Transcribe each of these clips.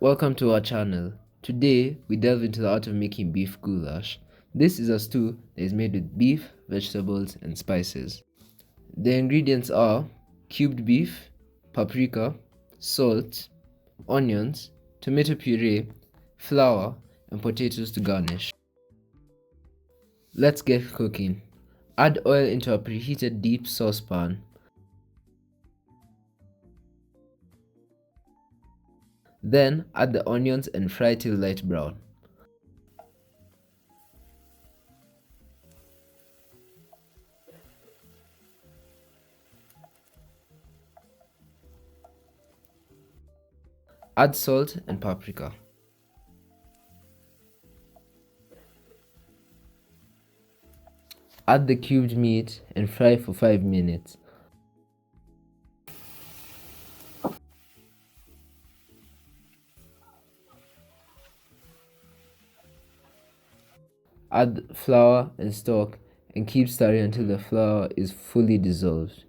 Welcome to our channel. Today we delve into the art of making beef goulash. This is a stew that is made with beef, vegetables and spices. The ingredients are cubed beef, paprika, salt, onions, tomato puree, flour and potatoes to garnish. Let's get cooking. Add oil into a preheated deep saucepan. Then add the onions and fry till light brown. Add salt and paprika. Add the cubed meat and fry for 5 minutes. Add flour and stock and keep stirring until the flour is fully dissolved.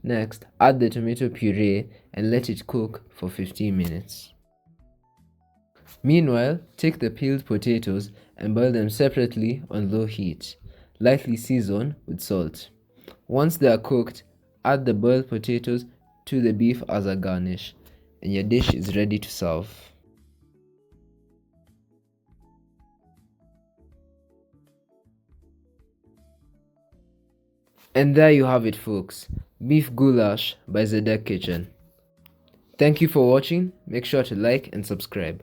Next, add the tomato puree and let it cook for 15 minutes. Meanwhile, take the peeled potatoes and boil them separately on low heat. Lightly season with salt. Once they are cooked, add the boiled potatoes to the beef as a garnish, and your dish is ready to serve. And there you have it, folks. Beef Goulash by ZEDEK'S Kitchen. Thank you for watching. Make sure to like and subscribe.